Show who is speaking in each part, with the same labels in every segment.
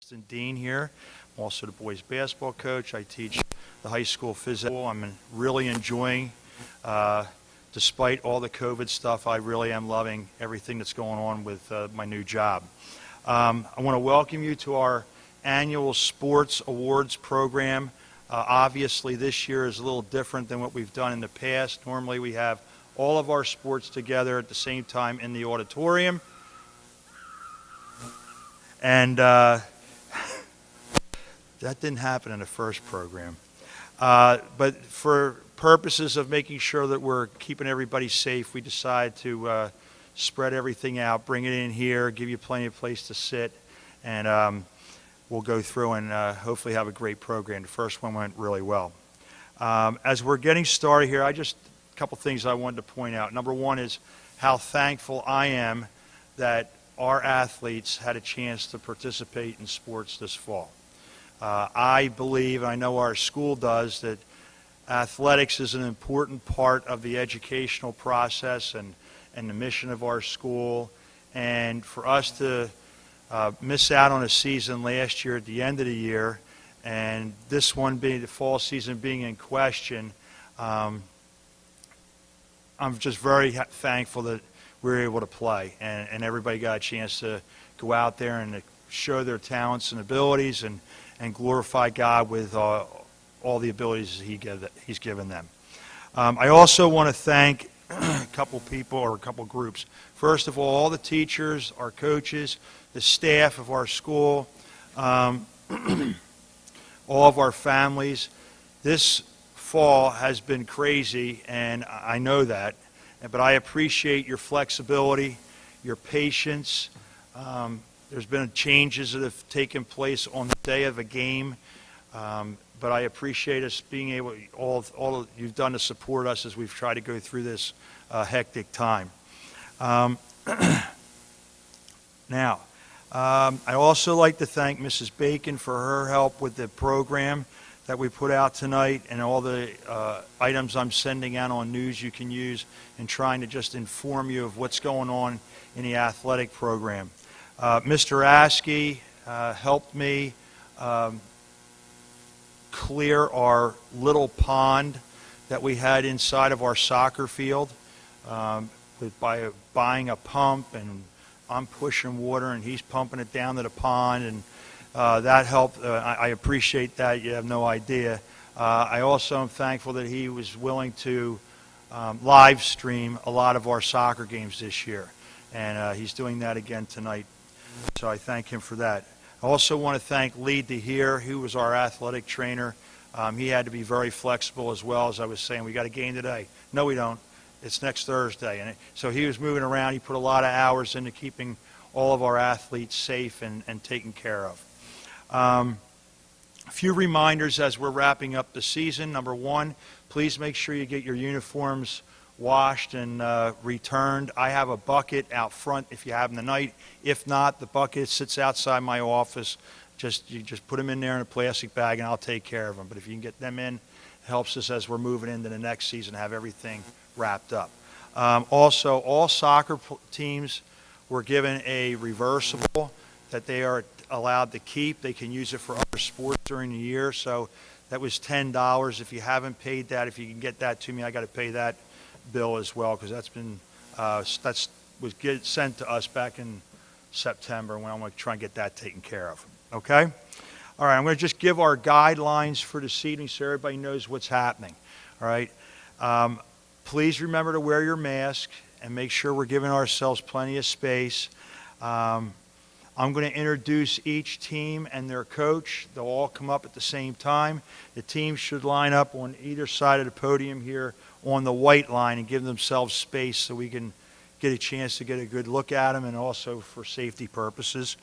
Speaker 1: assistant dean here. I'm also the boys basketball coach. I teach the high school physics. I'm really enjoying, despite all the COVID stuff, I really am loving everything that's going on with my new job. I want to welcome you to our annual Sports Awards program. Obviously, this year is a little different than what we've done in the past. Normally, we have all of our sports together at the same time in the auditorium. And that didn't happen in the first program. But for purposes of making sure that we're keeping everybody safe, we decided to spread everything out, bring it in here, give you plenty of place to sit, and we'll go through and hopefully have a great program. The first one went really well. As we're getting started here, a couple things I wanted to point out. Number one is how thankful I am that our athletes had a chance to participate in sports this fall. I believe, and I know our school does, that athletics is an important part of the educational process and the mission of our school. And for us to miss out on a season last year at the end of the year, and this one being the fall season being in question, I'm just very thankful that we were able to play, and everybody got a chance to go out there and show their talents and abilities and glorify God with all the abilities He's given them. I also want to thank a couple people or a couple groups. First of all the teachers, our coaches, the staff of our school, all of our families. This fall has been crazy, and I know that. But I appreciate your flexibility, your patience. There's been changes that have taken place on the day of a game, but I appreciate us being able, all you've done to support us as we've tried to go through this hectic time. Now, I also like to thank Mrs. Bacon for her help with the program that we put out tonight and all the items I'm sending out on news you can use in trying to just inform you of what's going on in the athletic program. Mr. Askey helped me clear our little pond that we had inside of our soccer field by buying a pump, and I'm pushing water and he's pumping it down to the pond, and that helped. I appreciate that. You have no idea. I also am thankful that he was willing to live stream a lot of our soccer games this year, and he's doing that again tonight. So I thank him for that. I also want to thank Lee DeHeer, who was our athletic trainer. He had to be very flexible as well. As I was saying, we got a game today. No, we don't. It's next Thursday. And so he was moving around. He put a lot of hours into keeping all of our athletes safe and taken care of. A few reminders as we're wrapping up the season. Number one, please make sure you get your uniforms washed and returned. I have a bucket out front if you have them tonight. If not, the bucket sits outside my office. You just put them in there in a plastic bag and I'll take care of them. But if you can get them in, it helps us as we're moving into the next season, have everything wrapped up. Also, all soccer teams were given a reversible that they are allowed to keep. They can use it for other sports during the year. So that was $10. If you haven't paid that, if you can get that to me, I got to pay that bill as well, because that's been sent to us back in September, and I'm going to try and get that taken care of. Okay? All right, I'm going to just give our guidelines for this evening so everybody knows what's happening. All right? Please remember to wear your mask and make sure we're giving ourselves plenty of space. I'm going to introduce each team and their coach. They'll all come up at the same time. The teams should line up on either side of the podium here on the white line and give themselves space so we can get a chance to get a good look at them, and also for safety purposes.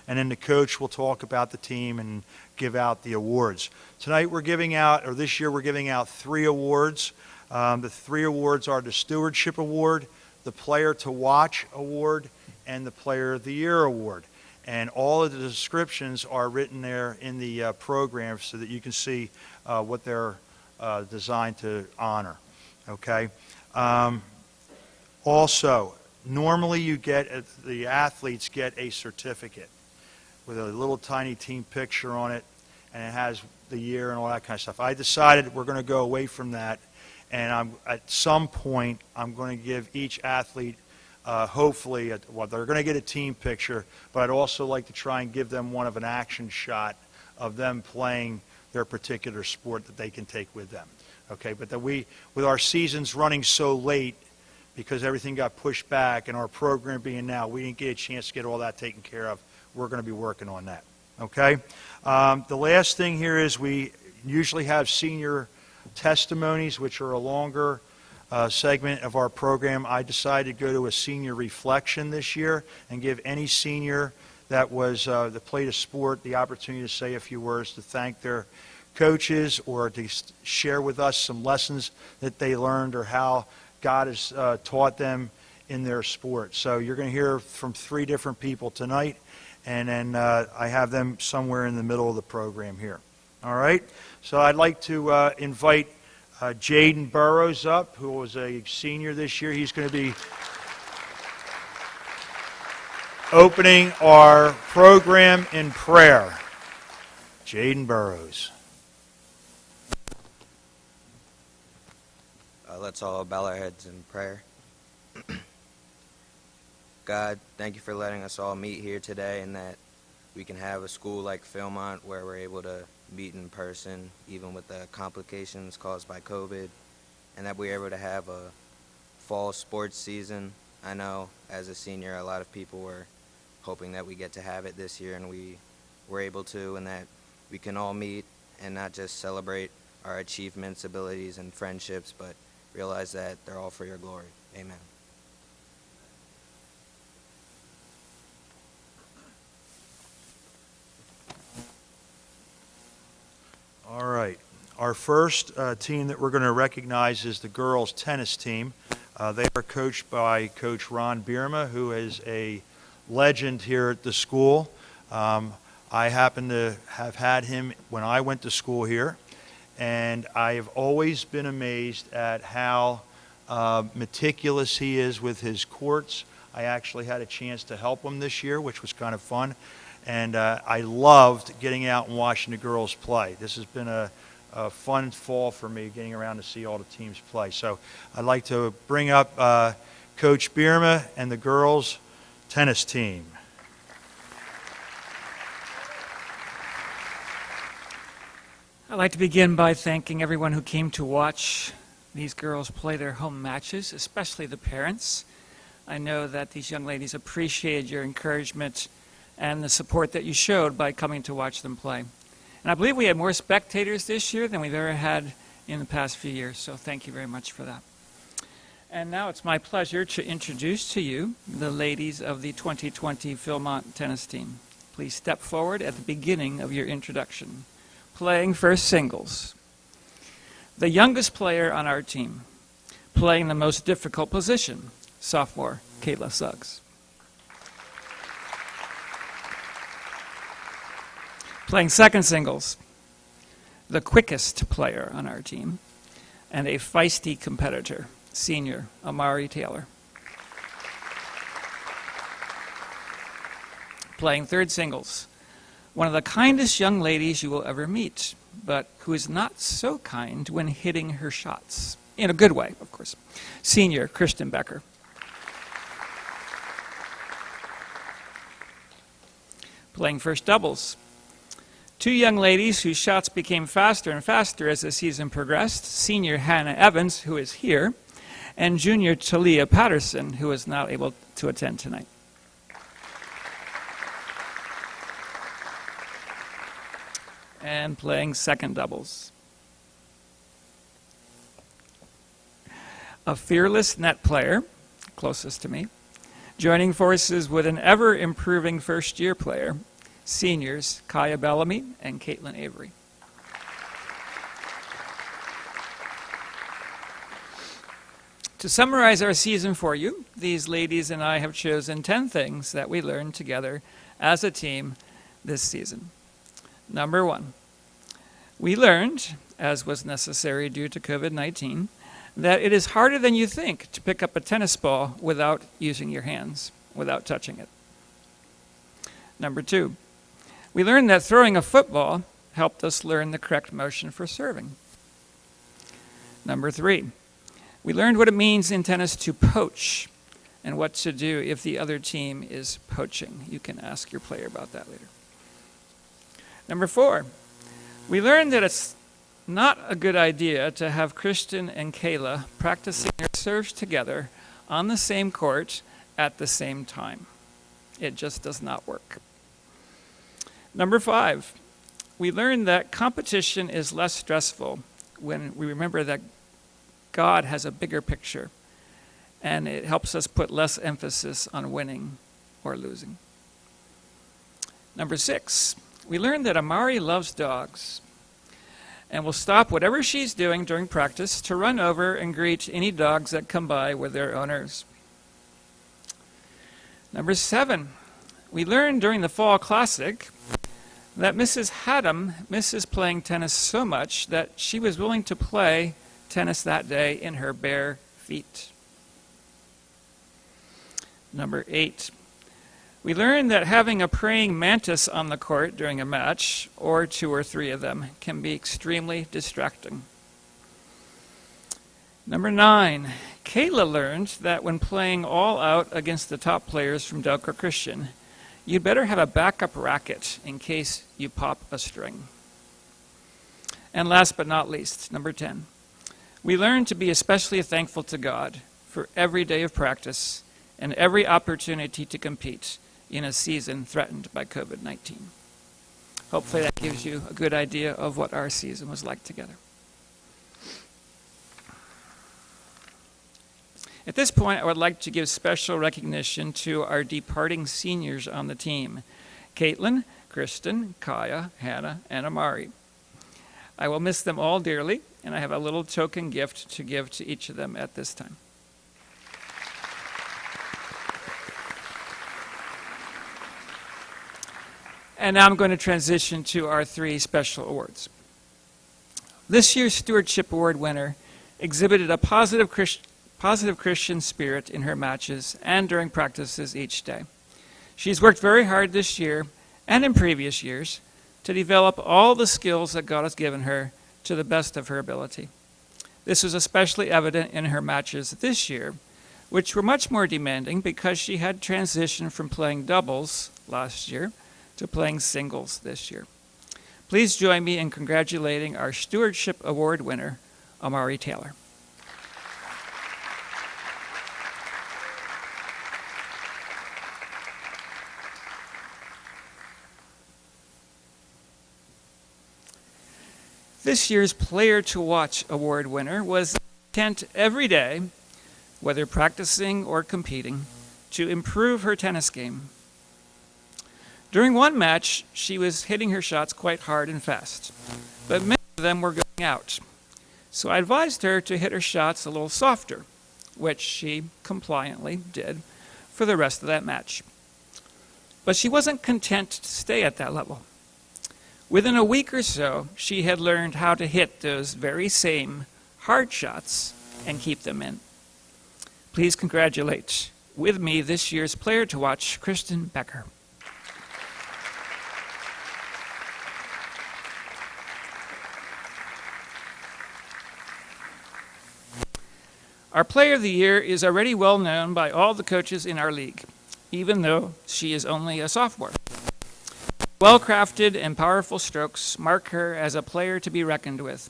Speaker 1: And then the coach will talk about the team and give out the awards. Tonight we're giving out, or this year we're giving out 3 awards. The 3 awards are the Stewardship Award, the Player to Watch Award, and the Player of the Year Award. And all of the descriptions are written there in the program so that you can see what they're designed to honor. Okay? Also, normally the athletes get a certificate. with a little tiny team picture on it, and it has the year and all that kind of stuff. I decided we're going to go away from that, and at some point I'm going to give each athlete hopefully, well, they're going to get a team picture, but I'd also like to try and give them one of an action shot of them playing their particular sport that they can take with them. Okay, but that with our seasons running so late, because everything got pushed back and our program being now, we didn't get a chance to get all that taken care of. We're going to be working on that. Okay? The last thing here is we usually have senior testimonies, which are a longer segment of our program. I decided to go to a senior reflection this year and give any senior that played a sport the opportunity to say a few words to thank their coaches or to share with us some lessons that they learned or how God has taught them in their sport. So you're going to hear from 3 different people tonight, and then I have them somewhere in the middle of the program here. All right? So I'd like to invite Jaden Burrows up, who was a senior this year. He's going to be opening our program in prayer. Jaden Burrows.
Speaker 2: Let's all bow our heads in prayer. God, thank you for letting us all meet here today, and that we can have a school like Philmont where we're able to meet in person, even with the complications caused by COVID, and that we're able to have a fall sports season. I know as a senior, a lot of people were hoping that we get to have it this year, and we were able to, and that we can all meet and not just celebrate our achievements, abilities, and friendships, but realize that they're all for your glory. Amen.
Speaker 1: All right. Our first team that we're going to recognize is the girls' tennis team. They are coached by Coach Ron Birma, who is a legend here at the school. I happen to have had him when I went to school here, and I have always been amazed at how meticulous he is with his courts. I actually had a chance to help him this year, which was kind of fun, and I loved getting out and watching the girls play. This has been a fun fall for me, getting around to see all the teams play. So I'd like to bring up Coach Birma and the girls' tennis team.
Speaker 3: I'd like to begin by thanking everyone who came to watch these girls play their home matches, especially the parents. I know that these young ladies appreciated your encouragement and the support that you showed by coming to watch them play. And I believe we had more spectators this year than we've ever had in the past few years, so thank you very much for that. And now it's my pleasure to introduce to you the ladies of the 2020 Philmont tennis team. Please step forward at the beginning of your introduction. Playing first singles. The youngest player on our team, playing the most difficult position, sophomore Kayla Suggs. Playing second singles, the quickest player on our team, and a feisty competitor, senior Amouri Taylor. Playing third singles, one of the kindest young ladies you will ever meet, but who is not so kind when hitting her shots. In a good way, of course. Senior Kristen Becker. Playing first doubles, 2 young ladies whose shots became faster and faster as the season progressed. Senior Hannah Evans, who is here, and junior Talia Patterson, who is not able to attend tonight. And playing second doubles, a fearless net player, closest to me, joining forces with an ever-improving first-year player, seniors Kaya Bellamy and Caitlin Avery. To summarize our season for you, these ladies and I have chosen 10 things that we learned together as a team this season. Number 1, we learned, as was necessary due to COVID-19, that it is harder than you think to pick up a tennis ball without using your hands, without touching it. Number 2, We learned that throwing a football helped us learn the correct motion for serving. Number 3, we learned what it means in tennis to poach and what to do if the other team is poaching. You can ask your player about that later. Number 4, we learned that it's not a good idea to have Kristen and Kayla practicing their serves together on the same court at the same time. It just does not work. Number 5, we learned that competition is less stressful when we remember that God has a bigger picture, and it helps us put less emphasis on winning or losing. Number 6, we learned that Amouri loves dogs and will stop whatever she's doing during practice to run over and greet any dogs that come by with their owners. Number 7, we learned during the Fall Classic that Mrs. Haddam misses playing tennis so much that she was willing to play tennis that day in her bare feet. Number 8, we learned that having a praying mantis on the court during a match, or 2 or 3 of them, can be extremely distracting. Number 9, Kayla learned that when playing all out against the top players from Delco Christian, you'd better have a backup racket in case you pop a string. And last but not least, number 10, we learned to be especially thankful to God for every day of practice and every opportunity to compete in a season threatened by COVID-19. Hopefully that gives you a good idea of what our season was like together. At this point, I would like to give special recognition to our departing seniors on the team, Caitlin, Kristen, Kaya, Hannah, and Amouri. I will miss them all dearly, and I have a little token gift to give to each of them at this time. And now I'm going to transition to our 3 special awards. This year's Stewardship Award winner exhibited a positive Christian spirit in her matches and during practices each day. She's worked very hard this year and in previous years to develop all the skills that God has given her to the best of her ability. This was especially evident in her matches this year, which were much more demanding because she had transitioned from playing doubles last year to playing singles this year. Please join me in congratulating our Stewardship Award winner, Amouri Taylor. This year's Player to Watch Award winner was intent every day, whether practicing or competing, to improve her tennis game. During one match, she was hitting her shots quite hard and fast, but many of them were going out. So I advised her to hit her shots a little softer, which she compliantly did for the rest of that match. But she wasn't content to stay at that level. Within a week or so, she had learned how to hit those very same hard shots and keep them in. Please congratulate with me this year's Player to Watch, Kristen Becker. Our Player of the Year is already well known by all the coaches in our league, even though she is only a sophomore. Well-crafted and powerful strokes mark her as a player to be reckoned with.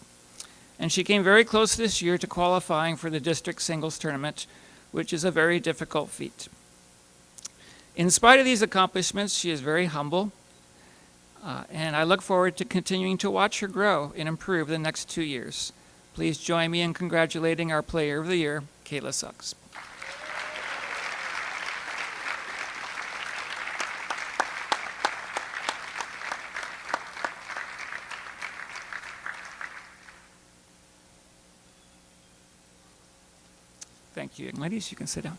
Speaker 3: And she came very close this year to qualifying for the district singles tournament, which is a very difficult feat. In spite of these accomplishments, she is very humble, and I look forward to continuing to watch her grow and improve the next 2 years. Please join me in congratulating our Player of the Year, Kayla Suggs. Thank you, young ladies. You can sit down.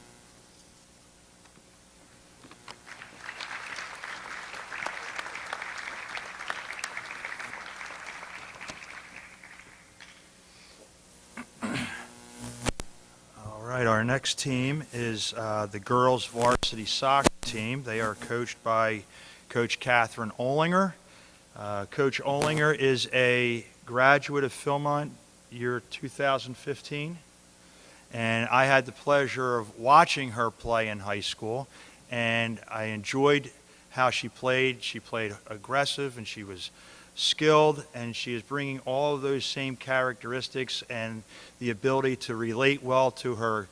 Speaker 1: All right, our next team is the girls varsity soccer team. They are coached by Coach Catherine Ohlinger. Coach Ohlinger is a graduate of Philmont year 2015, and I had the pleasure of watching her play in high school, and I enjoyed how she played. She played aggressive, and she was skilled, and she is bringing all of those same characteristics and the ability to relate well to her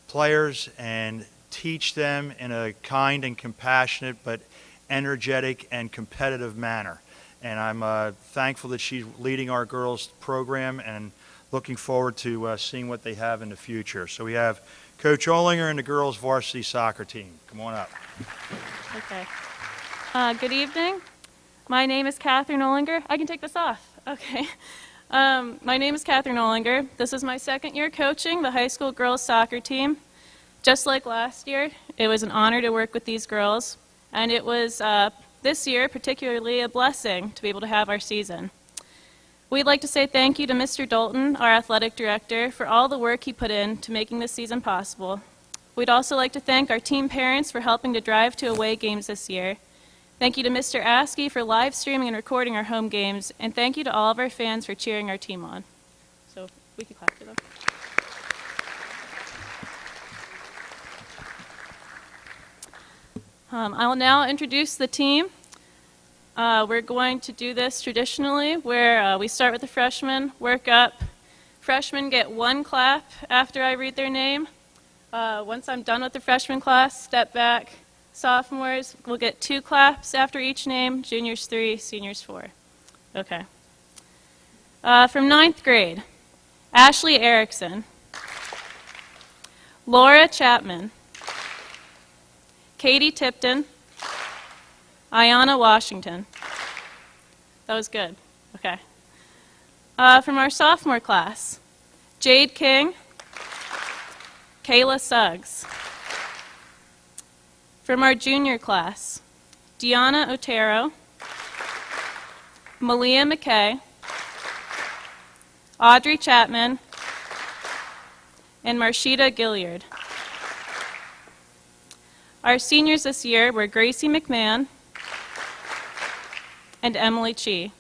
Speaker 1: players and teach them in a kind and compassionate but energetic and competitive manner. And I'm thankful that she's leading our girls program and looking forward to seeing what they have in the future. So we have Coach Ohlinger and the girls varsity soccer team. Come on up.
Speaker 4: Okay. Good evening. My name is Catherine Ohlinger. I can take this off. Okay. My name is Catherine Ohlinger. This is my second year coaching the high school girls soccer team. Just like last year, it was an honor to work with these girls, and it was this year particularly a blessing to be able to have our season. We'd like to say thank you to Mr. Dolton, our athletic director, for all the work he put in to making this season possible. We'd also like to thank our team parents for helping to drive to away games this year. Thank you to Mr. Askey for live streaming and recording our home games, and thank you to all of our fans for cheering our team on. So we can clap for them. I will now introduce the team. We're going to do this traditionally, where we start with the freshmen, work up. Freshmen get one clap after I read their name. Once I'm done with the freshman class, step back. Sophomores will get 2 claps after each name, juniors 3, seniors 4. Okay. From 9th grade, Ashley Erickson, Laura Chapman, Katie Tipton, Ayanna Washington. That was good. Okay. From our sophomore class, Jade King, Kayla Suggs. From our junior class, Deanna Otero, Malia McKay, Audrey Chapman, and Marsheeda Gilliard. Our seniors this year were Gracie McMahon and Emily Chi.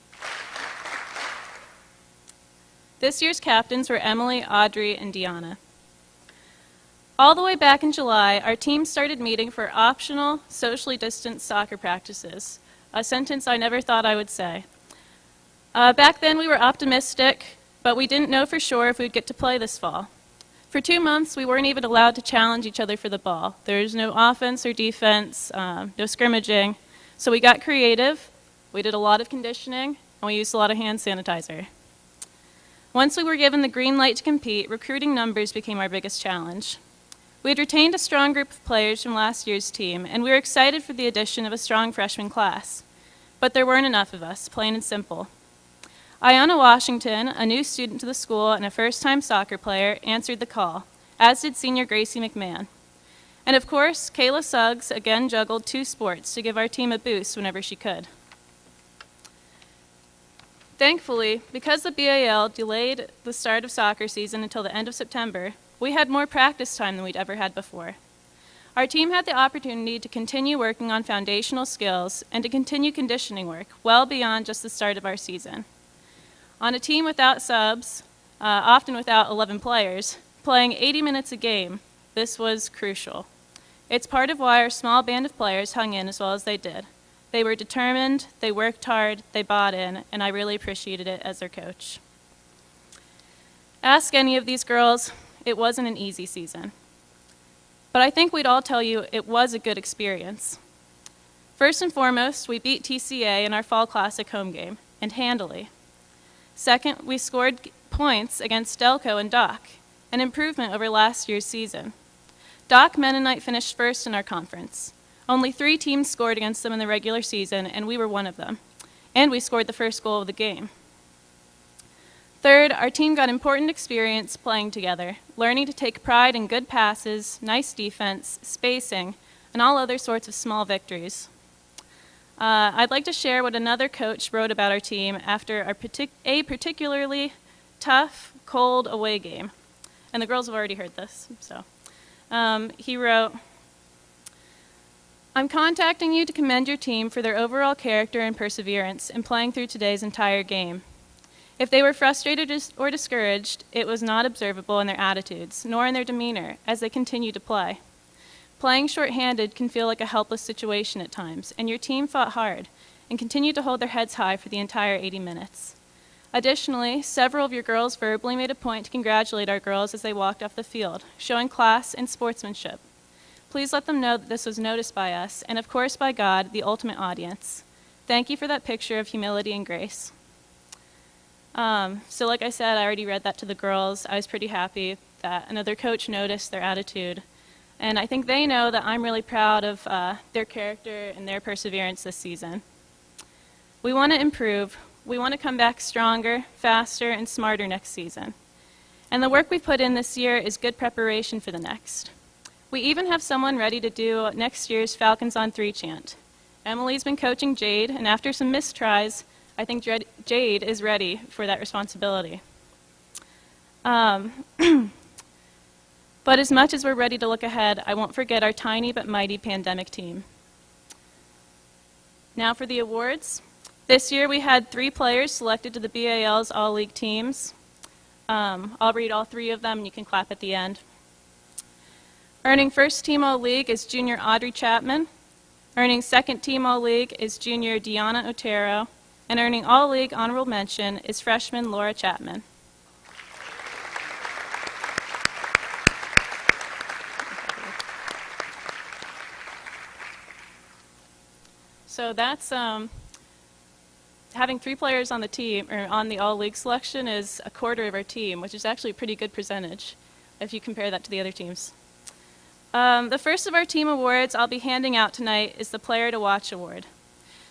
Speaker 4: This year's captains were Emily, Audrey, and Deanna. All the way back in July, our team started meeting for optional, socially distanced soccer practices, a sentence I never thought I would say. Back then, we were optimistic, but we didn't know for sure if we'd get to play this fall. For 2 months, we weren't even allowed to challenge each other for the ball. There was no offense or defense, no scrimmaging, so we got creative. We did a lot of conditioning, and we used a lot of hand sanitizer. Once we were given the green light to compete, recruiting numbers became our biggest challenge. We had retained a strong group of players from last year's team, and we were excited for the addition of a strong freshman class. But there weren't enough of us, plain and simple. Ayanna Washington, a new student to the school and a first-time soccer player, answered the call, as did senior Gracie McMahon. And of course, Kayla Suggs again juggled 2 sports to give our team a boost whenever she could. Thankfully, because the BAL delayed the start of soccer season until the end of September, we had more practice time than we'd ever had before. Our team had the opportunity to continue working on foundational skills and to continue conditioning work well beyond just the start of our season. On a team without subs, often without 11 players, playing 80 minutes a game, this was crucial. It's part of why our small band of players hung in as well as they did. They were determined, they worked hard, they bought in, and I really appreciated it as their coach. Ask any of these girls, it wasn't an easy season. But I think we'd all tell you it was a good experience. First and foremost, we beat TCA in our Fall Classic home game, and handily. Second, we scored points against Delco and Doc, an improvement over last year's season. Doc Mennonite finished first in our conference. Only 3 teams scored against them in the regular season, and we were one of them. And we scored the first goal of the game. Third, our team got important experience playing together, learning to take pride in good passes, nice defense, spacing, and all other sorts of small victories. I'd like to share what another coach wrote about our team after a particularly tough, cold away game. And the girls have already heard this, so. He wrote, I'm contacting you to commend your team for their overall character and perseverance in playing through today's entire game. If they were frustrated or discouraged, it was not observable in their attitudes, nor in their demeanor, as they continued to play. Playing shorthanded can feel like a helpless situation at times, and your team fought hard and continued to hold their heads high for the entire 80 minutes. Additionally, several of your girls verbally made a point to congratulate our girls as they walked off the field, showing class and sportsmanship. Please let them know that this was noticed by us, and of course by God, the ultimate audience. Thank you for that picture of humility and grace. So like I said, I already read that to the girls. I was pretty happy that another coach noticed their attitude. And I think they know that I'm really proud of their character and their perseverance this season. We want to improve. We want to come back stronger, faster, and smarter next season. And the work we put in this year is good preparation for the next. We even have someone ready to do next year's Falcons on 3 chant. Emily's been coaching Jade, and after some missed tries, I think Jade is ready for that responsibility. But as much as we're ready to look ahead, I won't forget our tiny but mighty pandemic team. Now for the awards. This year we had 3 players selected to the BAL's All-League teams. I'll read all 3 of them, and you can clap at the end. Earning first team All-League is junior Audrey Chapman. Earning second team All-League is junior Deanna Otero. And earning All-League honorable mention is freshman Laura Chapman. So that's having 3 players on the team, or on the All-League selection, is a quarter of our team, which is actually a pretty good percentage if you compare that to the other teams. The first of our team awards I'll be handing out tonight is the Player to Watch Award.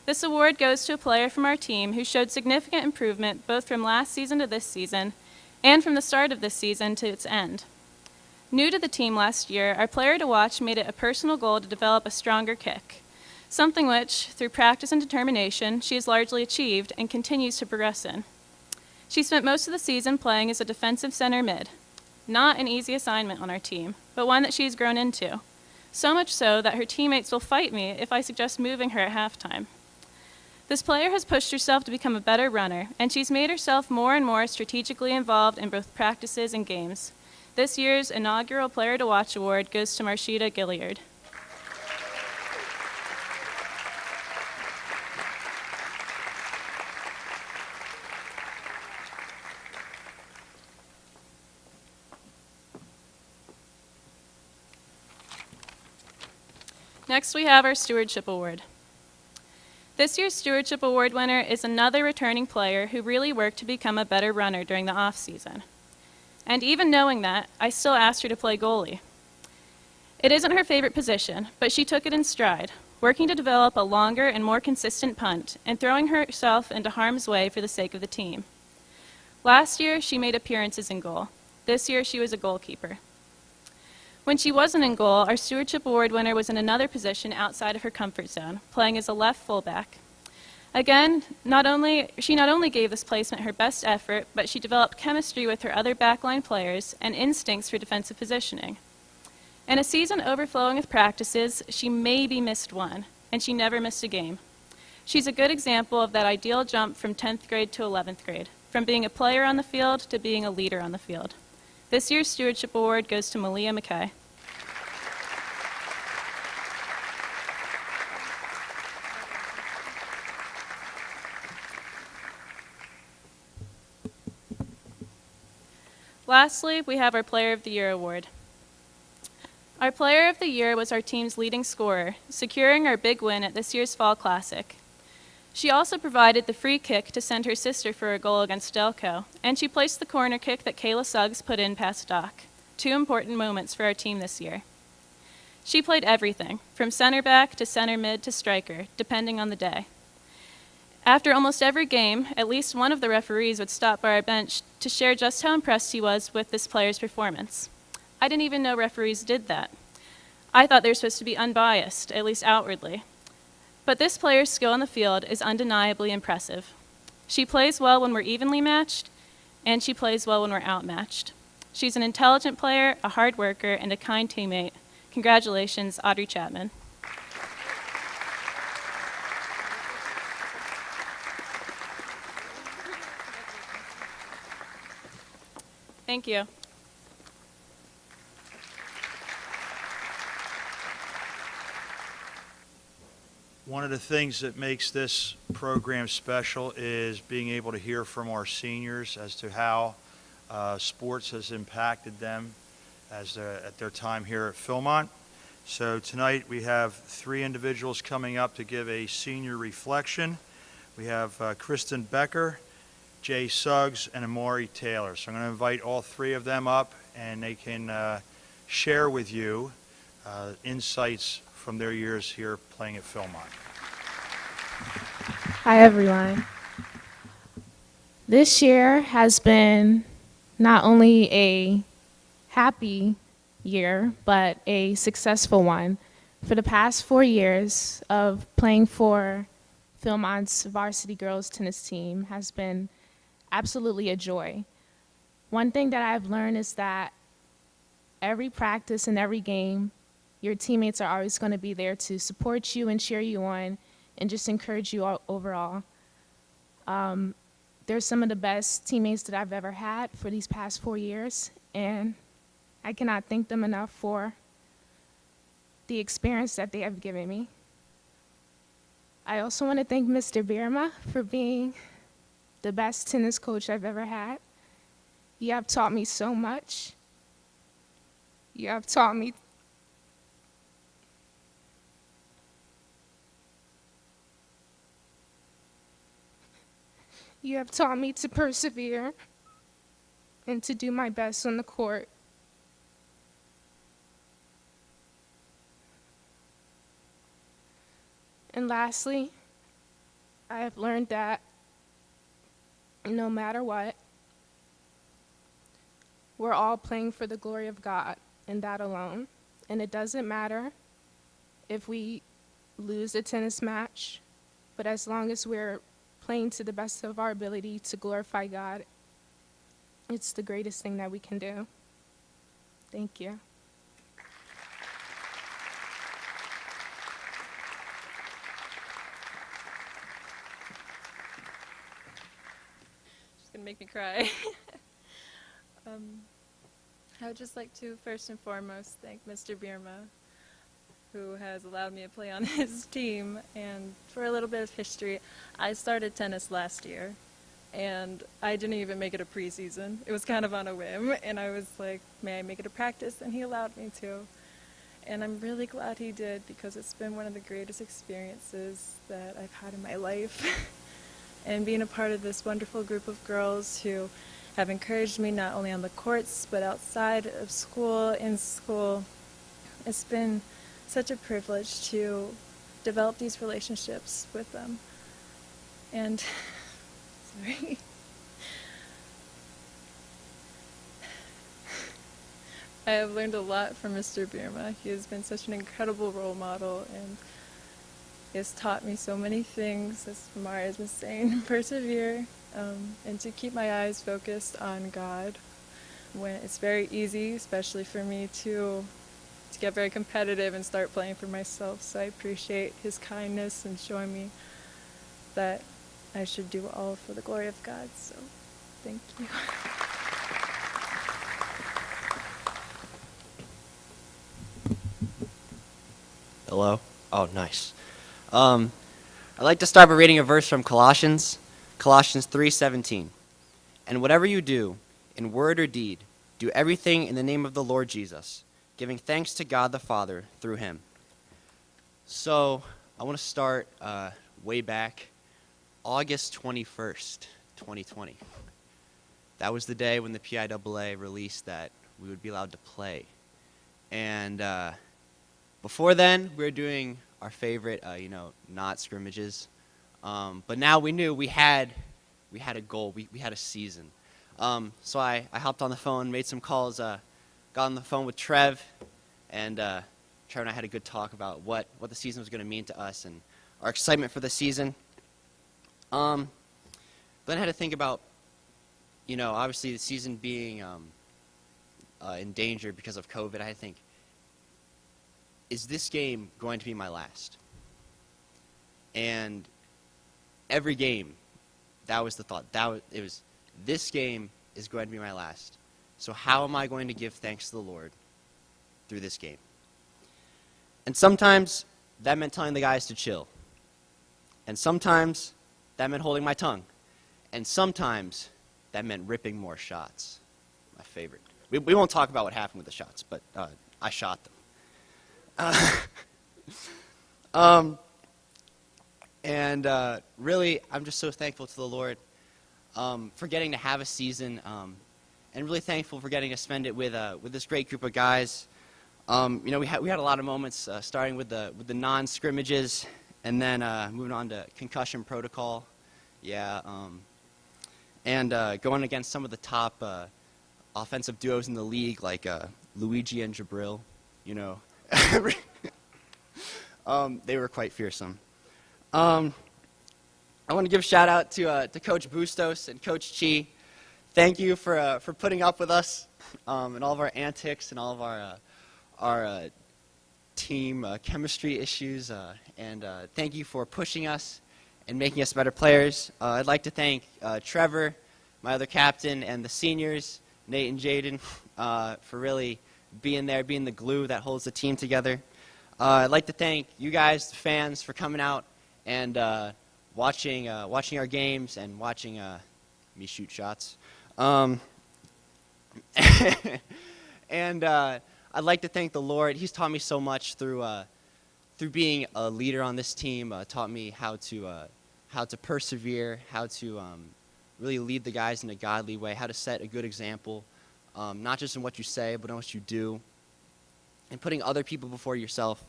Speaker 4: This award goes to a player from our team who showed significant improvement both from last season to this season and from the start of this season to its end. New to the team last year, our Player to Watch made it a personal goal to develop a stronger kick, something which, through practice and determination, she has largely achieved and continues to progress in. She spent most of the season playing as a defensive center mid. Not an easy assignment on our team, but one that she's grown into. So much so that her teammates will fight me if I suggest moving her at halftime. This player has pushed herself to become a better runner, and she's made herself more and more strategically involved in both practices and games. This year's inaugural Player to Watch Award goes to Marsheeda Gilliard. Next, we have our Stewardship Award. This year's Stewardship Award winner is another returning player who really worked to become a better runner during the off-season. And even knowing that, I still asked her to play goalie. It isn't her favorite position, but she took it in stride, working to develop a longer and more consistent punt and throwing herself into harm's way for the sake of the team. Last year, she made appearances in goal. This year, she was a goalkeeper. When she wasn't in goal, our Stewardship Award winner was in another position outside of her comfort zone, playing as a left fullback. Again, she not only gave this placement her best effort, but she developed chemistry with her other backline players and instincts for defensive positioning. In a season overflowing with practices, she maybe missed one, and she never missed a game. She's a good example of that ideal jump from 10th grade to 11th grade, from being a player on the field to being a leader on the field. This year's Stewardship Award goes to Malia McKay. Lastly, we have our Player of the Year award. Our Player of the Year was our team's leading scorer, securing our big win at this year's Fall Classic. She also provided the free kick to send her sister for a goal against Delco, and she placed the corner kick that Kayla Suggs put in past Doc. 2 important moments for our team this year. She played everything, from center back to center mid to striker, depending on the day. After almost every game, at least one of the referees would stop by our bench to share just how impressed he was with this player's performance. I didn't even know referees did that. I thought they were supposed to be unbiased, at least outwardly. But this player's skill on the field is undeniably impressive. She plays well when we're evenly matched, and she plays well when we're outmatched. She's an intelligent player, a hard worker, and a kind teammate. Congratulations, Audrey Chapman. Thank you.
Speaker 1: One of the things that makes this program special is being able to hear from our seniors as to how sports has impacted them at their time here at Philmont. So tonight we have 3 individuals coming up to give a senior reflection. We have Kristen Becker, Jay Suggs, and Amouri Taylor. So I'm going to invite all 3 of them up, and they can share with you insights from their years here playing at Philmont.
Speaker 5: Hi, everyone. This year has been not only a happy year, but a successful one. For the past 4 years of playing for Philmont's varsity girls tennis team has been absolutely a joy. One thing that I've learned is that every practice and every game, your teammates are always going to be there to support you and cheer you on and just encourage you all overall. They're some of the best teammates that I've ever had for these past 4 years, and I cannot thank them enough for the experience that they have given me. I also want to thank Mr. Birma for being the best tennis coach I've ever had. You have taught me so much. You have taught me to persevere and to do my best on the court. And lastly, I have learned that no matter what, we're all playing for the glory of God and that alone. And it doesn't matter if we lose a tennis match, but as long as we're playing to the best of our ability to glorify God, it's the greatest thing that we can do. Thank you.
Speaker 6: She's gonna make me cry. I would just like to first and foremost thank Mr. Birma, who has allowed me to play on his team. And for a little bit of history, I started tennis last year, and I didn't even make it a preseason. It was kind of on a whim, and I was like, may I make it a practice? And he allowed me to. And I'm really glad he did, because it's been one of the greatest experiences that I've had in my life. And being a part of this wonderful group of girls who have encouraged me not only on the courts, but outside of school, in school, it's been such a privilege to develop these relationships with them. And, sorry. I have learned a lot from Mr. Birma. He has been such an incredible role model, and he has taught me so many things, as Maria has been saying, persevere, and to keep my eyes focused on God when it's very easy, especially for me to get very competitive and start playing for myself. So I appreciate his kindness and showing me that I should do all for the glory of God. So thank you.
Speaker 7: Hello? Oh, nice. I'd like to start by reading a verse from Colossians 3:17. And whatever you do, in word or deed, do everything in the name of the Lord Jesus, giving thanks to God the Father through him. So I want to start way back, August 21st, 2020. That was the day when the PIAA released that we would be allowed to play. And before then, we were doing our favorite, not scrimmages. But now we knew we had a goal. We had a season. So I hopped on the phone, made some calls, got on the phone with Trev, and Trev and I had a good talk about what the season was going to mean to us and our excitement for the season. Then I had to think about, obviously the season being in danger because of COVID. I had to think, is this game going to be my last? And every game, that was the thought. It was, this game is going to be my last. So how am I going to give thanks to the Lord through this game? And sometimes that meant telling the guys to chill. And sometimes that meant holding my tongue. And sometimes that meant ripping more shots. My favorite. We won't talk about what happened with the shots, but I shot them. Really, I'm just so thankful to the Lord for getting to have a season, and really thankful for getting to spend it with this great group of guys. We had a lot of moments, starting with the non-scrimmages, and then moving on to concussion protocol. And going against some of the top offensive duos in the league, like Luigi and Jabril. They were quite fearsome. I want to give a shout out to Coach Bustos and Coach Chi. Thank you for putting up with us and all of our antics and all of our team chemistry issues. And thank you for pushing us and making us better players. I'd like to thank Trevor, my other captain, and the seniors, Nate and Jaden, for really being there, being the glue that holds the team together. I'd like to thank you guys, the fans, for coming out and watching our games and watching me shoot shots. And I'd like to thank the Lord. He's taught me so much through being a leader on this team. Taught me how to persevere, how to really lead the guys in a godly way, how to set a good example, not just in what you say, but in what you do, and putting other people before yourself.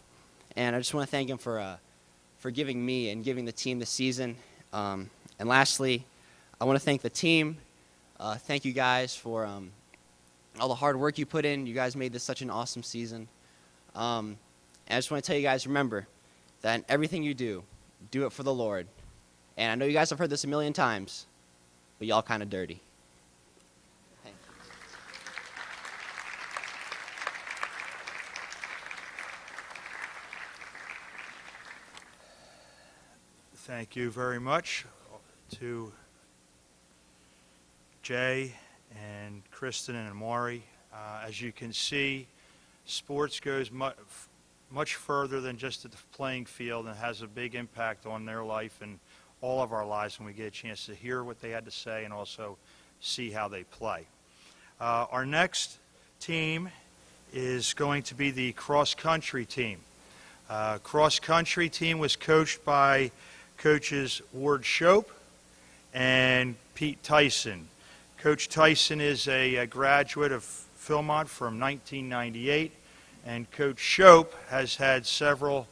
Speaker 7: And I just want to thank him for giving me and giving the team this season. And lastly, I want to thank the team. Thank you guys for all the hard work you put in. You guys made this such an awesome season. And I just want to tell you guys, remember that in everything you do it for the Lord. And I know you guys have heard this a million times, but y'all kind of dirty. Thank you.
Speaker 1: Thank you very much to Jay and Kristen and Amouri. As you can see, sports goes much further than just the playing field and has a big impact on their life and all of our lives when we get a chance to hear what they had to say and also see how they play. Our next team is going to be the cross-country team. Cross-country team was coached by coaches Ward Shope and Pete Tyson. Coach Tyson is a graduate of Philmont from 1998, and Coach Shope has had several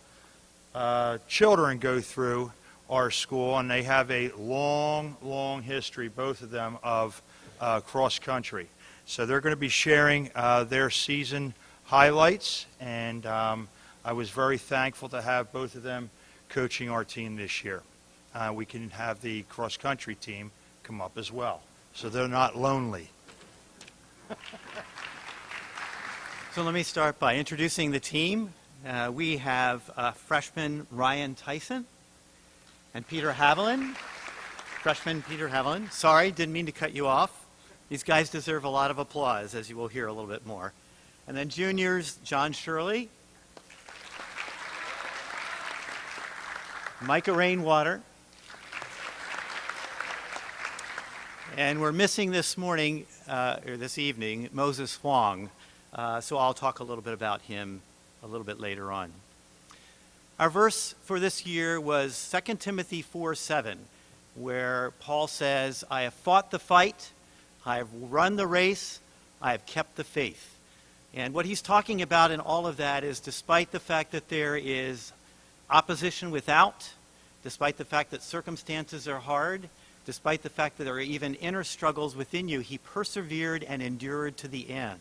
Speaker 1: children go through our school, and they have a long history, both of them, of cross-country. So they're going to be sharing their season highlights, and I was very thankful to have both of them coaching our team this year. We can have the cross-country team come up as well, so they're not lonely.
Speaker 8: So let me start by introducing the team. We have freshman Ryan Tyson and Peter Haviland. Freshman Peter Haviland. Sorry, didn't mean to cut you off. These guys deserve a lot of applause, as you will hear a little bit more. And then juniors, John Shirley, Micah Rainwater, and we're missing this morning, or this evening, Moses Huang. So I'll talk a little bit about him a little bit later on. Our verse for this year was 2 Timothy 4:7, where Paul says, I have fought the fight, I have run the race, I have kept the faith. And what he's talking about in all of that is, despite the fact that there is opposition without, despite the fact that circumstances are hard, despite the fact that there are even inner struggles within you, he persevered and endured to the end.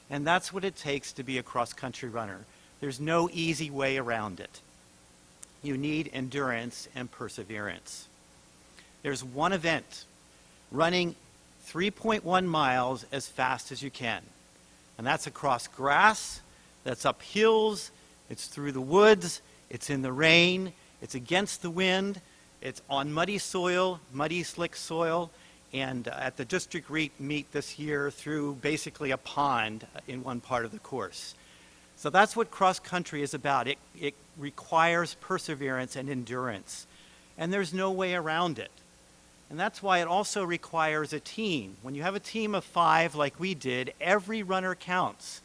Speaker 8: And that's what it takes to be a cross-country runner. There's no easy way around it. You need endurance and perseverance. There's one event, running 3.1 miles as fast as you can. And that's across grass, that's up hills, it's through the woods, it's in the rain, it's against the wind, it's on muddy soil, muddy, slick soil, and at the district meet this year through basically a pond in one part of the course. So that's what cross country is about. It requires perseverance and endurance, and there's no way around it. And that's why it also requires a team. When you have a team of 5 like we did, every runner counts.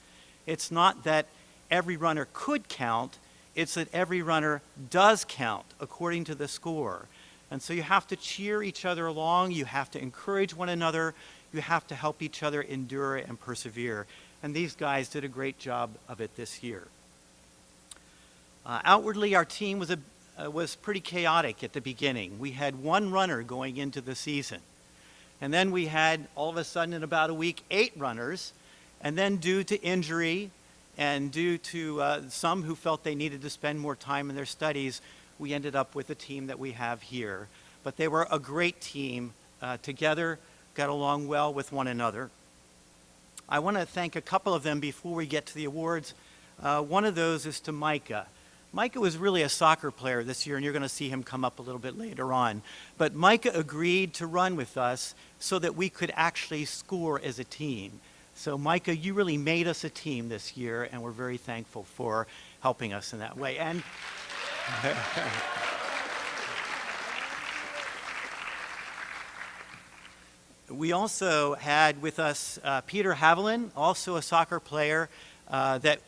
Speaker 8: It's not that every runner could count, it's that every runner does count according to the score. And so you have to cheer each other along, you have to encourage one another, you have to help each other endure and persevere. And these guys did a great job of it this year. Outwardly, our team was pretty chaotic at the beginning. We had 1 runner going into the season. And then we had, all of a sudden, in about a week, 8 runners. And then due to injury and due to some who felt they needed to spend more time in their studies, we ended up with the team that we have here. But they were a great team together, got along well with one another. I want to thank a couple of them before we get to the awards. One of those is to Micah. Micah was really a soccer player this year, and you're going to see him come up a little bit later on. But Micah agreed to run with us so that we could actually score as a team. So Micah, you really made us a team this year, and we're very thankful for helping us in that way. And we also had with us Peter Haviland, also a soccer player that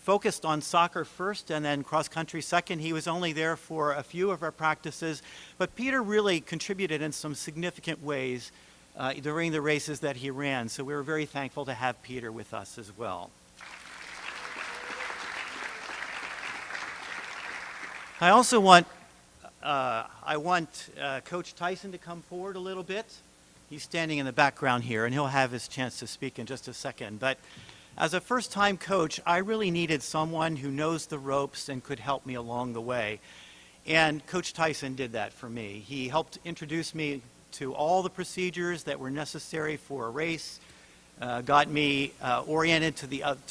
Speaker 8: focused on soccer first and then cross country second. He was only there for a few of our practices, but Peter really contributed in some significant ways during the races that he ran. So we were very thankful to have Peter with us as well. I also want Coach Tyson to come forward a little bit. He's standing in the background here, and he'll have his chance to speak in just a second. But as a first-time coach, I really needed someone who knows the ropes and could help me along the way. And Coach Tyson did that for me. He helped introduce me to all the procedures that were necessary for a race, got me oriented to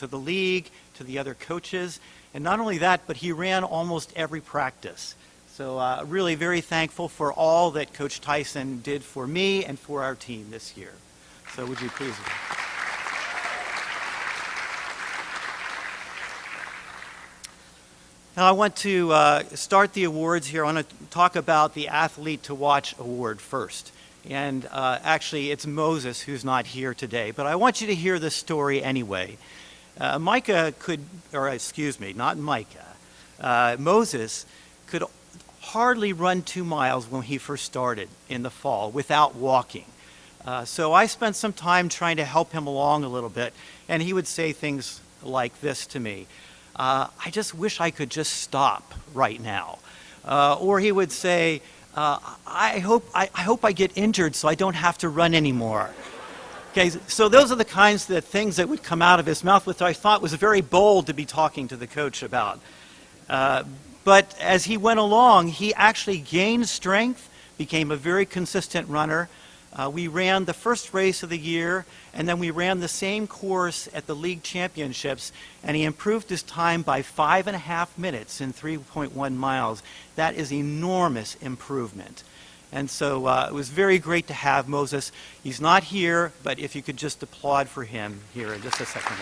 Speaker 8: the league, to the other coaches. And not only that, but he ran almost every practice. So really very thankful for all that Coach Tyson did for me and for our team this year. So would you please... Now I want to start the awards here. I want to talk about the Athlete to Watch Award first. And actually it's Moses who's not here today, but I want you to hear this story anyway. Moses could hardly run 2 miles when he first started in the fall without walking. So I spent some time trying to help him along a little bit, and he would say things like this to me. I just wish I could just stop right now. Or he would say, I hope I get injured so I don't have to run anymore. Okay, so those are the kinds of things that would come out of his mouth, which I thought was very bold to be talking to the coach about. But as he went along, he actually gained strength, became a very consistent runner. We ran the first race of the year, and then we ran the same course at the league championships, and he improved his time by 5.5 minutes in 3.1 miles. That is enormous improvement. And so it was very great to have Moses. He's not here, but if you could just applaud for him here in just a second.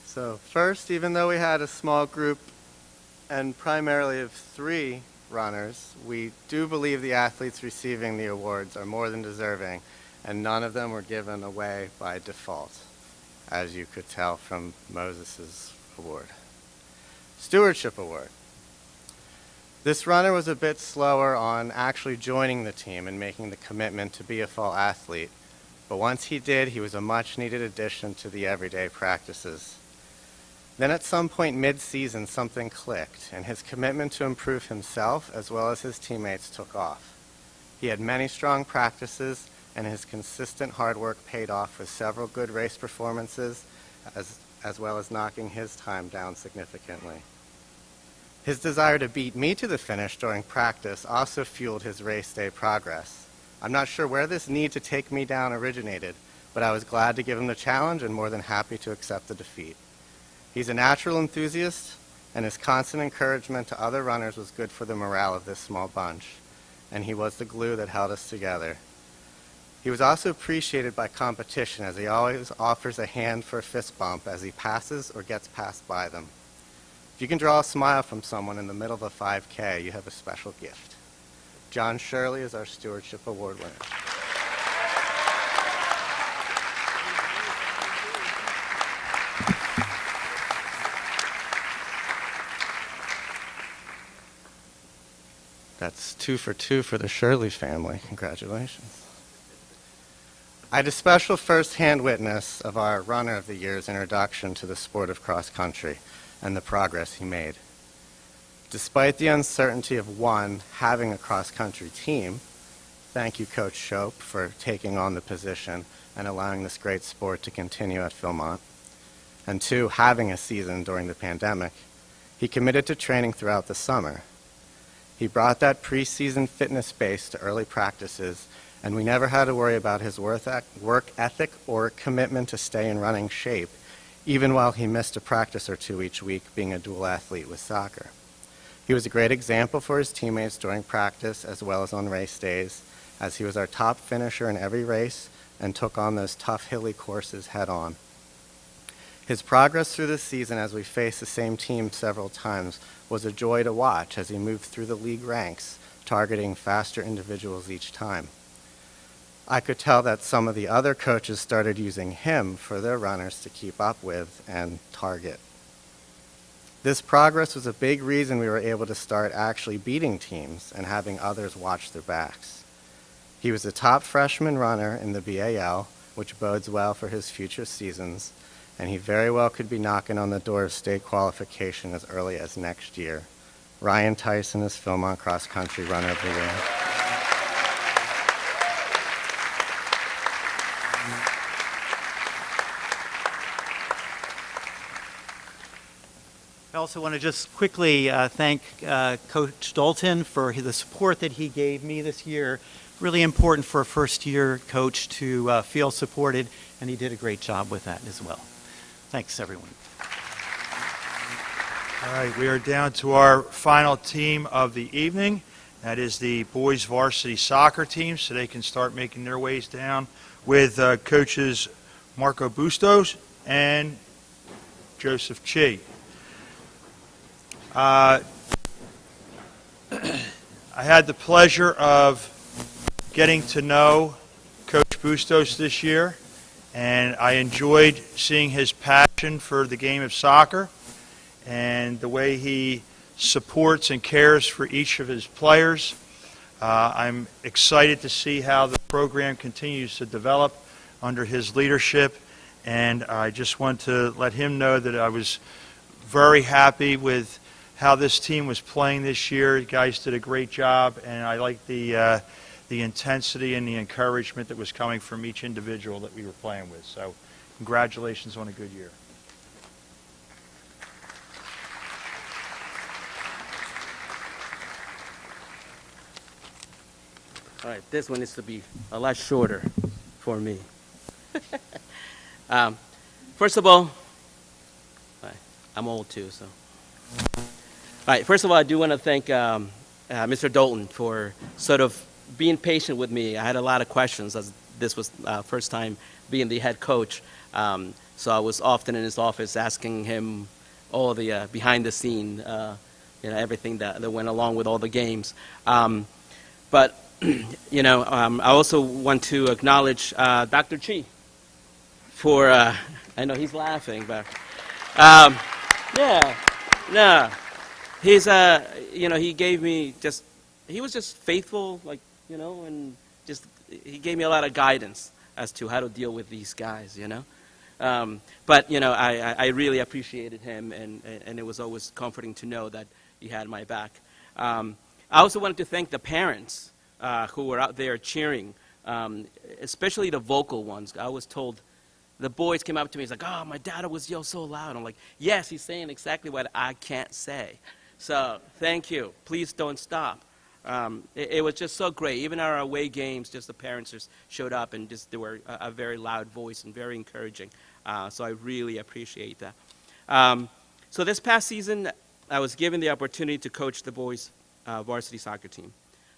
Speaker 9: So first, even though we had a small group and primarily of 3 runners, we do believe the athletes receiving the awards are more than deserving, and none of them were given away by default, as you could tell from Moses's award. Stewardship Award. This runner was a bit slower on actually joining the team and making the commitment to be a fall athlete, but once he did, he was a much-needed addition to the everyday practices. Then at some point mid-season, something clicked, and his commitment to improve himself as well as his teammates took off. He had many strong practices, and his consistent hard work paid off with several good race performances, as well as knocking his time down significantly. His desire to beat me to the finish during practice also fueled his race day progress. I'm not sure where this need to take me down originated, but I was glad to give him the challenge and more than happy to accept the defeat. He's a natural enthusiast, and his constant encouragement to other runners was good for the morale of this small bunch, and he was the glue that held us together. He was also appreciated by competition, as he always offers a hand for a fist bump as he passes or gets passed by them. If you can draw a smile from someone in the middle of a 5K, you have a special gift. John Shirley is our Stewardship Award winner. That's 2 for 2 for the Shirley family. Congratulations. I had a special first-hand witness of our Runner of the Year's introduction to the sport of cross country and the progress he made. Despite the uncertainty of, one, having a cross-country team, thank you, Coach Shope, for taking on the position and allowing this great sport to continue at Philmont, and two, having a season during the pandemic, he committed to training throughout the summer. He brought that preseason fitness base to early practices, and we never had to worry about his work ethic or commitment to stay in running shape, even while he missed a practice or two each week, being a dual athlete with soccer. He was a great example for his teammates during practice as well as on race days, as he was our top finisher in every race and took on those tough hilly courses head on. His progress through the season, as we faced the same team several times, was a joy to watch as he moved through the league ranks, targeting faster individuals each time. I could tell that some of the other coaches started using him for their runners to keep up with and target. This progress was a big reason we were able to start actually beating teams and having others watch their backs. He was the top freshman runner in the BAL, which bodes well for his future seasons, and he very well could be knocking on the door of state qualification as early as next year. Ryne Tyson is Philmont Cross Country Runner of the Year.
Speaker 8: I also want to just quickly thank Coach Dolton for the support that he gave me this year. Really important for a first-year coach to feel supported, and he did a great job with that as well. Thanks, everyone.
Speaker 1: All right, we are down to our final team of the evening. That is the boys varsity soccer team, so they can start making their ways down with coaches Marco Bustos and Joseph Chi. I had the pleasure of getting to know Coach Bustos this year, and I enjoyed seeing his passion for the game of soccer and the way he supports and cares for each of his players. I'm excited to see how the program continues to develop under his leadership, and I just want to let him know that I was very happy with how this team was playing this year. You guys did a great job, and I like the intensity and the encouragement that was coming from each individual that we were playing with. So congratulations on a good year.
Speaker 10: All right, this one needs to be a lot shorter for me. First of all, I'm old too, so. All right, first of all, I do want to thank Mr. Dolton for sort of being patient with me. I had a lot of questions as this was first time being the head coach. So I was often in his office asking him all the behind the scene, everything that went along with all the games. But, I also want to acknowledge Dr. Chi for, I know he's laughing, but, he's, he gave me he was just faithful, and just, he gave me a lot of guidance as to how to deal with these guys, But, I really appreciated him, and it was always comforting to know that he had my back. I also wanted to thank the parents who were out there cheering, especially the vocal ones. I was told, the boys came up to me, he's like, oh, my dad was yell so loud. I'm like, yes, he's saying exactly what I can't say. So thank you. Please don't stop. It was just so great. Even our away games, just the parents just showed up and just they were a very loud voice and very encouraging. So I really appreciate that. So this past season, I was given the opportunity to coach the boys' varsity soccer team.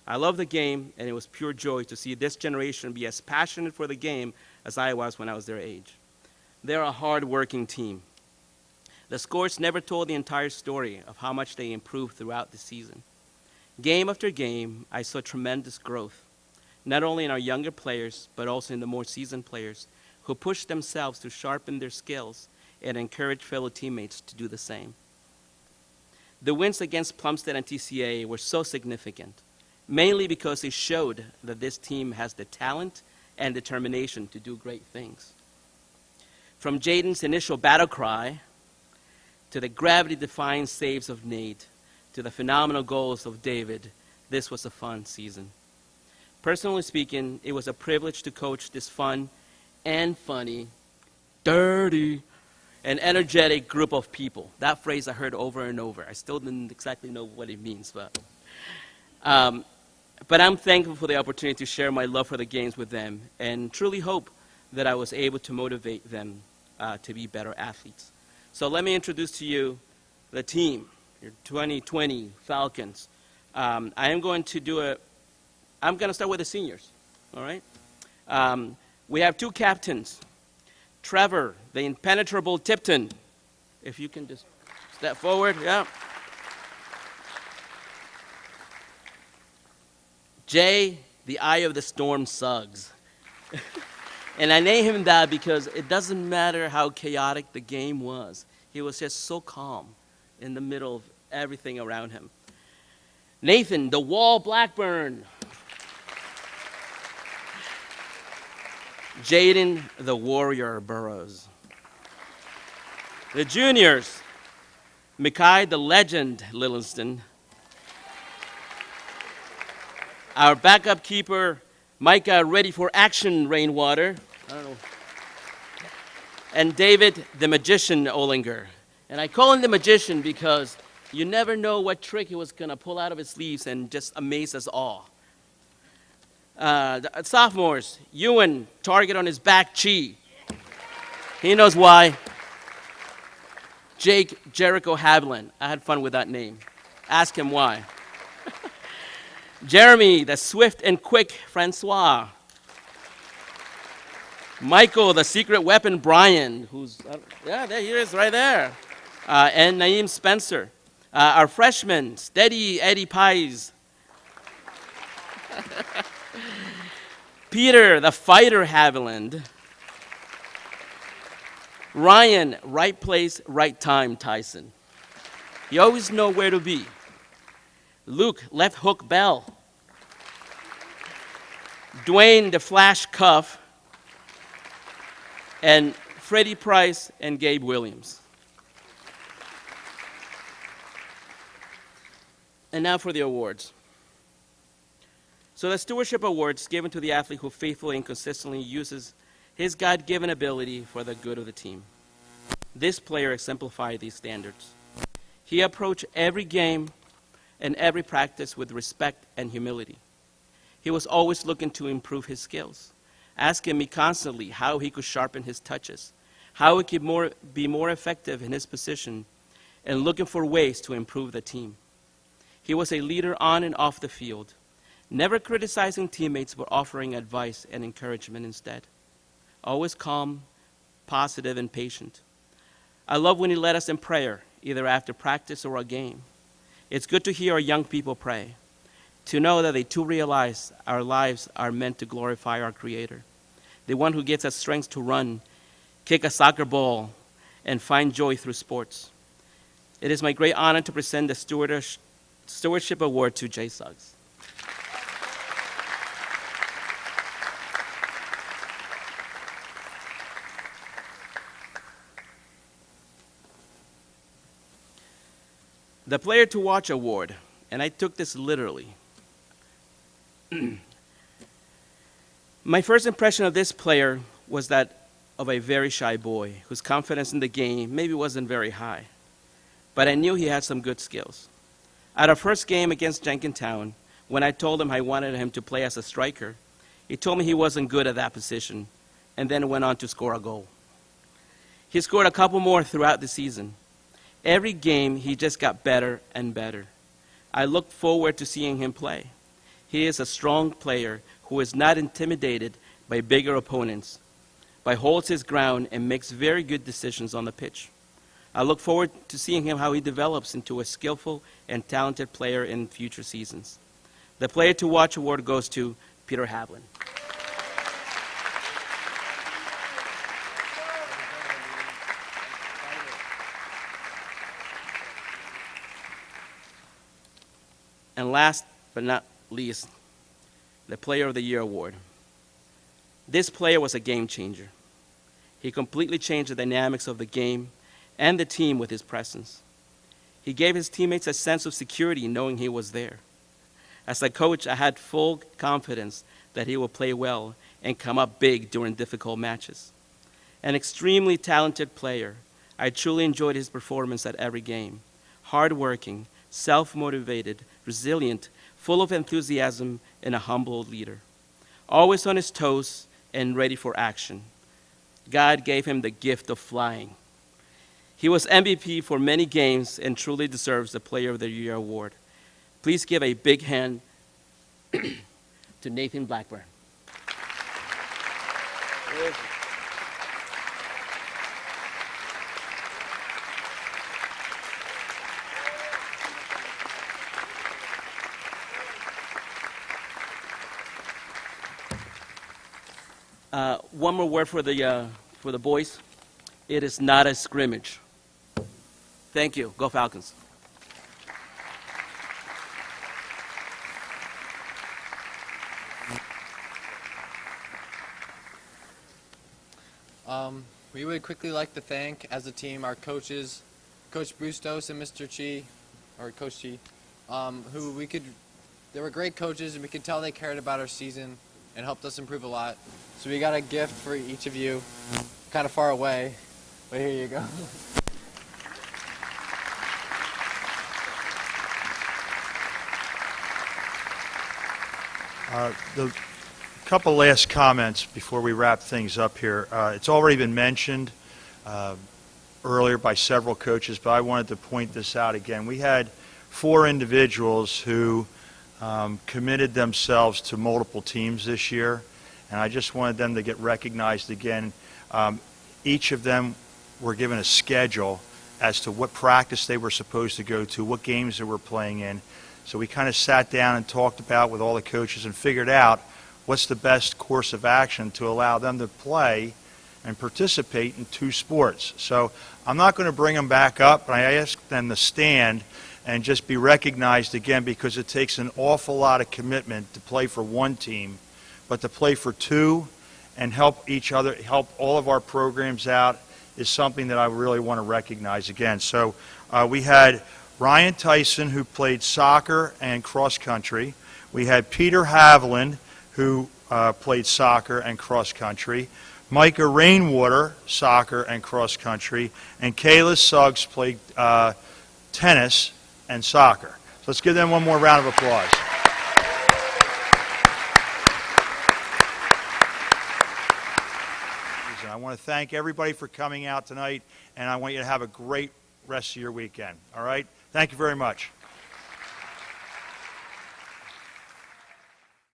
Speaker 10: I love the game, and it was pure joy to see this generation be as passionate for the game as I was when I was their age. They're a hard-working team. The scores never told the entire story of how much they improved throughout the season. Game after game, I saw tremendous growth, not only in our younger players, but also in the more seasoned players who pushed themselves to sharpen their skills and encourage fellow teammates to do the same. The wins against Plumstead and TCA were so significant, mainly because they showed that this team has the talent and determination to do great things. From Jaden's initial battle cry, to the gravity-defying saves of Nate, to the phenomenal goals of David, this was a fun season. Personally speaking, it was a privilege to coach this fun and funny, dirty, and energetic group of people. That phrase I heard over and over. I still didn't exactly know what it means, but I'm thankful for the opportunity to share my love for the games with them and truly hope that I was able to motivate them to be better athletes. So let me introduce to you the team, your 2020 Falcons. I'm going to start with the seniors, all right? We have two captains, Trevor, the impenetrable Tipton. If you can just step forward, yeah. Jay, the eye of the storm, Suggs. And I name him that because it doesn't matter how chaotic the game was. He was just so calm in the middle of everything around him. Nathan, the wall, Blackburn. Jaden, the warrior, Burrows. The juniors, McKay, the legend, Lillingston. Our backup keeper, Micah, ready for action, Rainwater. I don't know. And David, the magician, Ohlinger. And I call him the magician because you never know what trick he was going to pull out of his sleeves and just amaze us all. The sophomores, Ewan, target on his back, Chi. He knows why. Jake, Jericho Haviland. I had fun with that name. Ask him why. Jeremy, the swift and quick Francois. Michael, the secret weapon Brian, who's, there he is right there. And Naeem Spencer. Our freshman, steady Eddie Pies. Peter, the fighter Haviland. Ryan, right place, right time, Tyson. You always know where to be. Luke, left hook Bell. Dwayne, the flash cuff. And Freddie Price and Gabe Williams. And now for the awards. So the Stewardship Awards given to the athlete who faithfully and consistently uses his God-given ability for the good of the team. This player exemplified these standards. He approached every game and every practice with respect and humility. He was always looking to improve his skills, asking me constantly how he could sharpen his touches, how he could be more effective in his position, and looking for ways to improve the team. He was a leader on and off the field, never criticizing teammates but offering advice and encouragement instead. Always calm, positive, and patient. I love when he led us in prayer, either after practice or a game. It's good to hear our young people pray, to know that they too realize our lives are meant to glorify our Creator, the one who gives us strength to run, kick a soccer ball, and find joy through sports. It is my great honor to present the Stewardship Award to Jay Suggs. The Player to Watch Award, and I took this literally. My first impression of this player was that of a very shy boy whose confidence in the game maybe wasn't very high, but I knew he had some good skills. At our first game against Jenkintown, when I told him I wanted him to play as a striker, he told me he wasn't good at that position, and then went on to score a goal. He scored a couple more throughout the season. Every game, he just got better and better. I look forward to seeing him play. He is a strong player who is not intimidated by bigger opponents, but holds his ground and makes very good decisions on the pitch. I look forward to seeing him how he develops into a skillful and talented player in future seasons. The Player to Watch award goes to Peter Haviland. And last but not least, the Player of the Year award. This player was a game changer. He completely changed the dynamics of the game and the team with his presence. He gave his teammates a sense of security knowing he was there. As a coach, I had full confidence that he would play well and come up big during difficult matches. An extremely talented player, I truly enjoyed his performance at every game. Hardworking, self-motivated, resilient, full of enthusiasm, and a humble leader. Always on his toes and ready for action. God gave him the gift of flying. He was MVP for many games and truly deserves the Player of the Year award. Please give a big hand to Nathan Blackburn. One more word for the boys. It is not a scrimmage. Thank you. Go Falcons.
Speaker 11: We would quickly like to thank, as a team, our coaches, Coach Bustos and Mr. Chi, or Coach Chi, they were great coaches, and we could tell they cared about our season and helped us improve a lot. So we got a gift for each of you, kind of far away, but here you go.
Speaker 1: The couple last comments before we wrap things up here. It's already been mentioned earlier by several coaches, but I wanted to point this out again. We had 4 individuals who committed themselves to multiple teams this year, and I just wanted them to get recognized again. Each of them were given a schedule as to what practice they were supposed to go to, what games they were playing in. So we kind of sat down and talked about with all the coaches and figured out what's the best course of action to allow them to play and participate in 2 sports. So I'm not going to bring them back up, but I ask them to stand and just be recognized again, because it takes an awful lot of commitment to play for 1 team, but to play for 2 and help each other, help all of our programs out is something that I really want to recognize again. So we had Ryan Tyson, who played soccer and cross country. We had Peter Haviland, who played soccer and cross country. Micah Rainwater, soccer and cross country. And Kayla Suggs played tennis and soccer. So let's give them one more round of applause. I want to thank everybody for coming out tonight, and I want you to have a great rest of your weekend. All right? Thank you very much.